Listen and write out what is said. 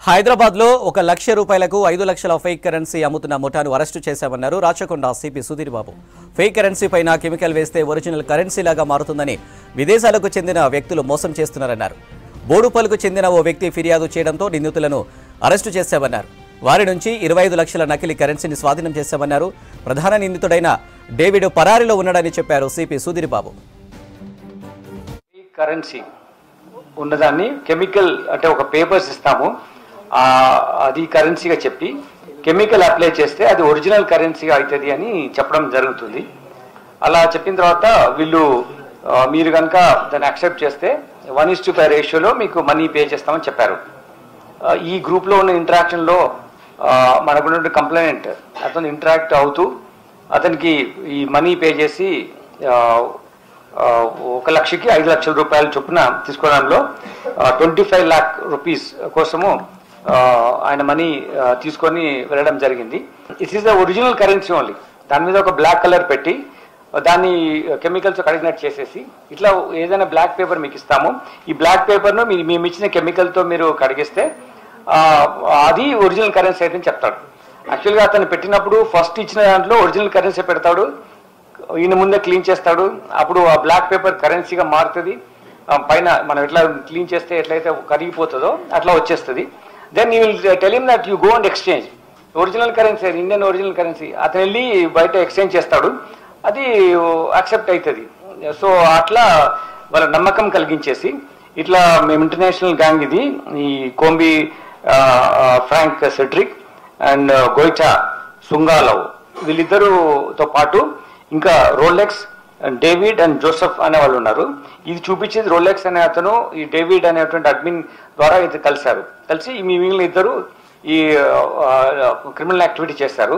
హైదరాబాద్ లో 1 లక్ష రూపాయలకు 5 లక్షల ఫేక్ కరెన్సీ అమ్ముతున్న ముఠాను అరెస్టు చేశామన్నారు Rachakonda CP Sudheer Babu. Fake currency పైన కెమికల్ వేస్తే ఒరిజినల్ కరెన్సీ లాగా మారుతుందని విదేశాలకు చెందిన వ్యక్తులు మోసం చేస్తున్నారన్నారు. బోడుపల్లికి చెందిన ఓ వ్యక్తి ఫిర్యాదు చేయడంతో నిందితులను అరెస్టు చేశామన్నారు. వారి నుంచి 25 లక్షల నకిలీ కరెన్సీని స్వాధీనం చేశామన్నారు. ప్రధాన నిందితుడైన డేవిడ్ పరారీలో ఉన్నాడని చెప్పారు సిపి సుధీర్ బాబు. కరెన్సీ ఉన్నదాన్ని కెమికల్ అంటే ఒక పేపర్స్ ఇస్తాము, అది కరెన్సీగా చెప్పి కెమికల్ అప్లై చేస్తే అది ఒరిజినల్ కరెన్సీగా అవుతుంది అని చెప్పడం జరుగుతుంది. అలా చెప్పిన తర్వాత వీళ్ళు మీరు కనుక దాన్ని యాక్సెప్ట్ చేస్తే 1:5 రేషియోలో మీకు మనీ పే చేస్తామని చెప్పారు. ఈ గ్రూప్లో ఉన్న ఇంటరాక్షన్లో మనకున్న కంప్లైంట్ అతను ఇంటరాక్ట్ అవుతూ అతనికి ఈ మనీ పే చేసి 1 లక్షకి 5 లక్షల రూపాయల చొప్పున తీసుకోవడంలో 25 lakh రూపీస్ కోసము ఆయన మనీ తీసుకొని వెళ్ళడం జరిగింది. It is the original currency only. దాని మీద ఒక బ్లాక్ కలర్ పెట్టి దాన్ని కెమికల్స్ కడిగినట్టు చేసేసి ఇట్లా ఏదైనా బ్లాక్ పేపర్ మీకు ఇస్తాము, ఈ బ్లాక్ పేపర్ను మేము ఇచ్చిన కెమికల్తో మీరు కడిగిస్తే అది ఒరిజినల్ కరెన్సీ అయితే చెప్తాడు. యాక్చువల్గా అతను పెట్టినప్పుడు ఫస్ట్ ఇచ్చిన దాంట్లో ఒరిజినల్ కరెన్సీ పెడతాడు, ఈయన ముందే క్లీన్ చేస్తాడు. అప్పుడు ఆ బ్లాక్ పేపర్ కరెన్సీగా మారుతుంది. పైన మనం ఎట్లా క్లీన్ చేస్తే ఎట్లయితే కరిగిపోతుందో అట్లా వచ్చేస్తుంది. Then you will tell him that you go and exchange original currency, Indian original currency. అతను వెళ్ళి బయట ఎక్స్చేంజ్ చేస్తాడు, అది యాక్సెప్ట్ అవుతుంది. సో అట్లా వాళ్ళ నమ్మకం కలిగించేసి ఇట్లా మేము ఇంటర్నేషనల్ గ్యాంగ్ ఇది, ఈ కోంబి ఫ్రాంక్ సెడ్రిక్ అండ్ గోయిటా సుంగాలవ్ వీళ్ళిద్దరుతో పాటు ఇంకా రోలెక్స్ డేవిడ్ అండ్ జోసెఫ్ అనే వాళ్ళు ఉన్నారు. ఇది చూపించేది రోలెక్స్ అనే అతను ఈ డేవిడ్ అనేటువంటి అడ్మిన్ ద్వారా ఇది కలిసి ఈ మిగిలిన ఇద్దరు ఈ క్రిమినల్ యాక్టివిటీ చేశారు.